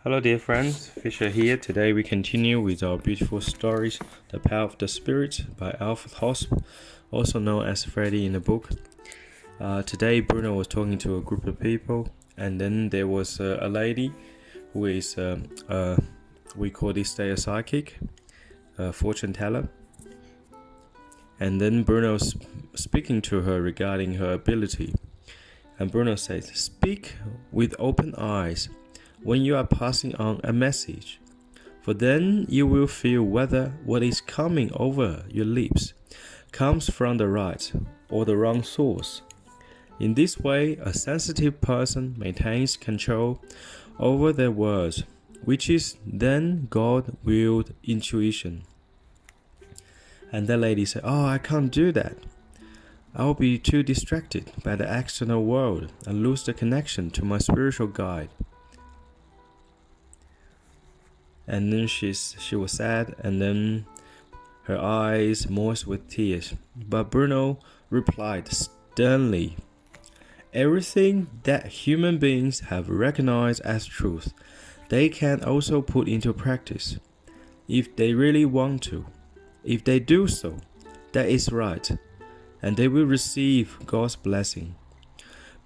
Hello dear friends, Fisher here. Today we continue with our beautiful stories, The Power of the Spirit by ALFRED HOSP, also known as Freddy in the book. Today Bruno was talking to a group of people, and then there was a lady who is, we call this day a psychic, a fortune teller. And then Bruno's speaking to her regarding her ability. And Bruno says, "Speak with open eyes when you are passing on a message, for then you will feel whether what is coming over your lips comes from the right or the wrong source. In this way, a sensitive person maintains control over their words, which is then God-willed intuition." And the lady said, "Oh, I can't do that. I'll be too distracted by the external world and lose the connection to my spiritual guide." And then she was sad, and then her eyes moist with tears. But Bruno replied sternly, "Everything that human beings have recognized as truth, they can also put into practice, if they really want to. If they do so, that is right, and they will receive God's blessing.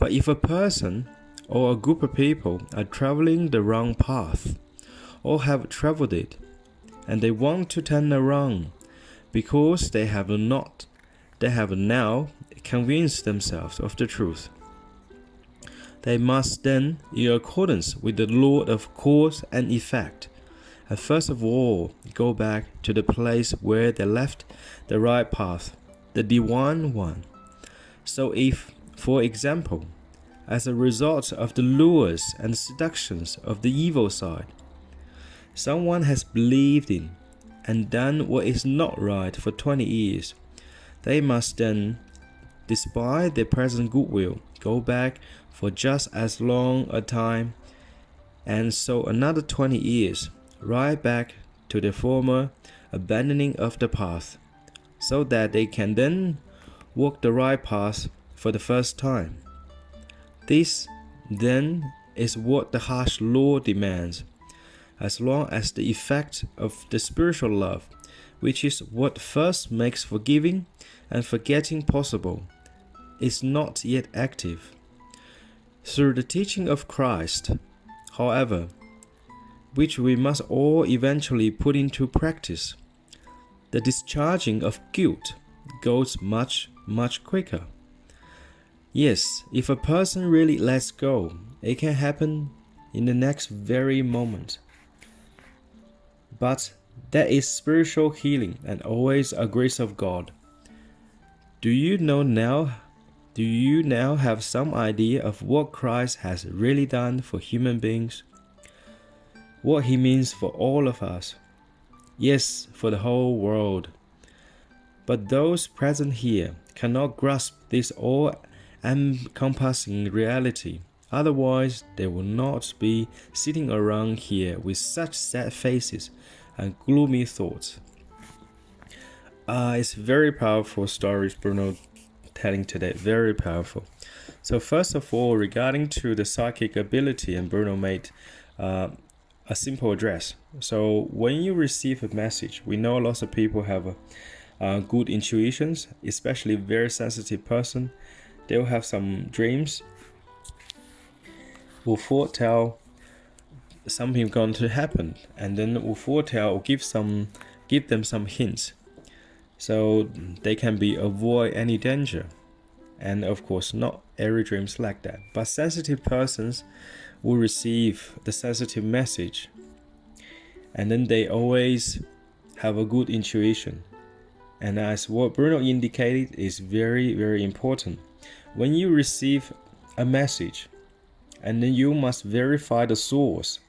But if a person or a group of people are traveling the wrong path, or have traveled it, and they want to turn around because they have now convinced themselves of the truth, they must then, in accordance with the law of cause and effect, and first of all go back to the place where they left the right path, the divine one. So if, for example, as a result of the lures and seductions of the evil side, someone has believed in and done what is not right for 20 years, they must then, despite their present goodwill, go back for just as long a time, and so another 20 years, right back to their former abandoning of the path, so that they can then walk the right path for the first time. This, then, is what the harsh law demands, as long as the effect of the spiritual love, which is what first makes forgiving and forgetting possible, is not yet active. Through the teaching of Christ, however, which we must all eventually put into practice, the discharging of guilt goes much, much quicker. Yes, if a person really lets go, it can happen in the next very moment. But that is spiritual healing and always a grace of God. Do you now have some idea of what Christ has really done for human beings? What he means for all of us? Yes, for the whole world. But those present here cannot grasp this all-encompassing reality. Otherwise, they will not be sitting around here with such sad faces and gloomy thoughts. It's very powerful stories Bruno telling today, very powerful. So first of all, regarding to the psychic ability, and Bruno made a simple address. So when you receive a message, we know lots of people have good intuitions, especially very sensitive person. They'll have some dreams, will foretell something going to happen, and then will foretell or give them some hints, so they can avoid any danger. And of course, not every dream is like that, but sensitive persons will receive the sensitive message, and then they always have a good intuition. And as what Bruno indicated is very, very important. When you receive a message, and then you must verify the source,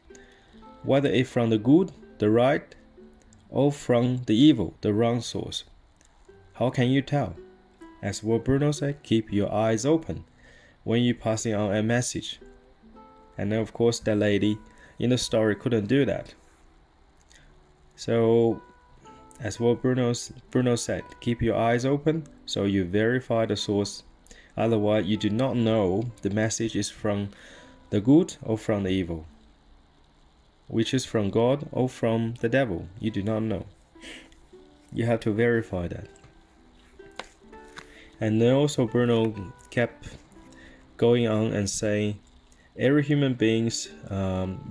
whether it's from the good, the right, or from the evil, the wrong source. How can you tell? As what Bruno said, keep your eyes open when you're passing on a message. And then of course that lady in the story couldn't do that. So as what Bruno said, keep your eyes open so you verify the source. Otherwise you do not know the message is from the good or from the evil. which is from God or from the devil. You do not know. You have to verify that. And then also Bruno kept going on and saying, every human beings,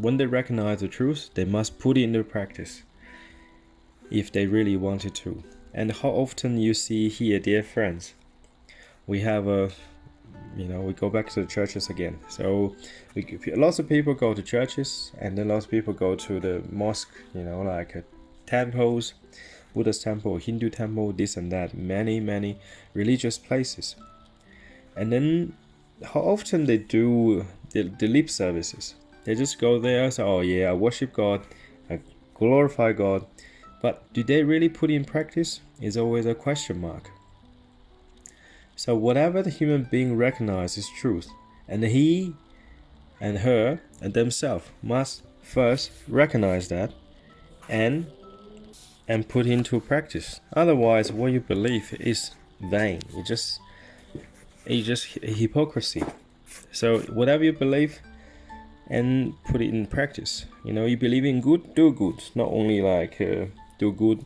when they recognize the truth, they must put it into practice if they really wanted to. And how often you see here, dear friends, we have we go back to the churches again. So lots of people go to churches, and then lots of people go to the mosque, like temples, Buddhist temple, Hindu temple, this and that, many religious places. And then how often they do the lip services. They just go there, say, oh yeah, I worship God, I glorify God. But do they really put in practice? Is always a question mark. So whatever the human being recognizes is truth, and he and her and themselves must first recognize that and put into practice. Otherwise, what you believe is vain. It's just hypocrisy. So whatever you believe, and put it in practice. You believe in good, do good. Not only like do good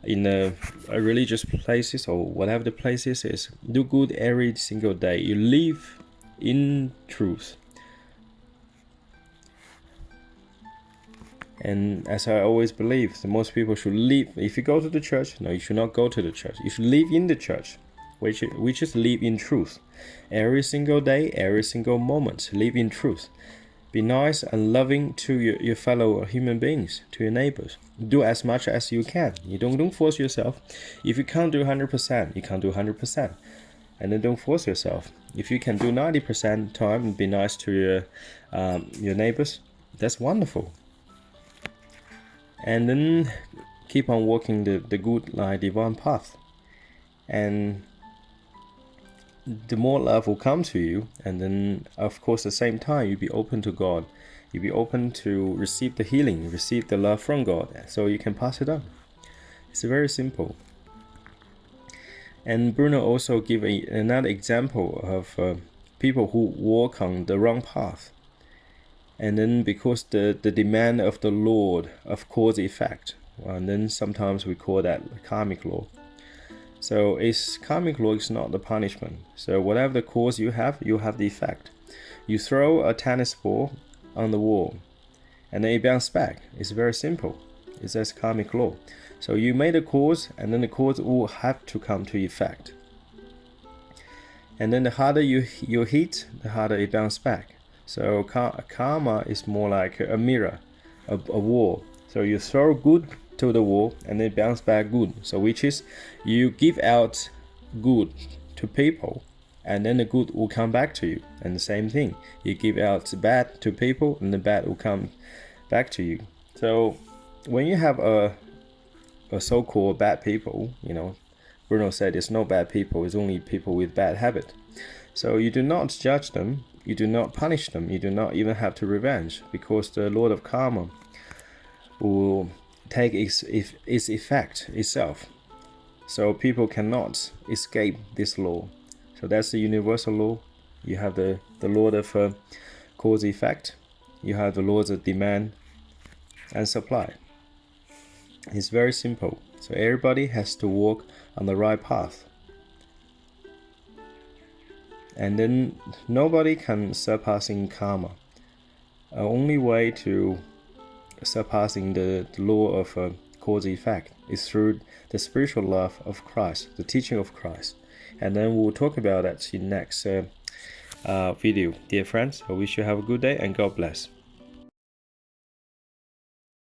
in a religious places or whatever the places is. Do good every single day. You live in truth. And as I always believe, the most people should live. If you go to the church, no, you should not go to the church. You should live in the church, which is live in truth. Every single day, every single moment, live in truth. Be nice and loving to your fellow human beings, to your neighbors. Do as much as you can. You don't force yourself. If you can't do 100%, you can't do 100%. And then don't force yourself. If you can do 90% time and be nice to your neighbors, that's wonderful. And then keep on walking the good, divine path. And the more love will come to you, and then of course at the same time you'll be open to God. You'll be open to receive the healing, receive the love from God, so you can pass it on. It's very simple. And Bruno also give another example of people who walk on the wrong path, and then because the demand of the Lord of cause effect, and then sometimes we call that karmic law. So karmic law is not the punishment. So whatever the cause you have the effect. You throw a tennis ball on the wall, and then it bounces back. It's very simple. It's just karmic law. So you made a cause, and then the cause will have to come to effect. And then the harder you hit, the harder it bounces back. So karma is more like a mirror, a wall. So you throw good to the wall, and then bounce back good. So which is you give out good to people, and then the good will come back to you. And the same thing, you give out bad to people, and the bad will come back to you. So when you have a so-called bad people, Bruno said there's no bad people, it's only people with bad habit. So you do not judge them, you do not punish them, you do not even have to revenge, because the Lord of Karma will take its effect itself. So people cannot escape this law. So that's the universal law. You have the law of cause effect. You have the laws of demand and supply. It's very simple. So everybody has to walk on the right path. And then nobody can surpassing karma. The only way to surpassing the law of cause effect is through the spiritual love of Christ, the teaching of Christ. And then we'll talk about that in next video. Dear friends, I wish you have a good day and God bless.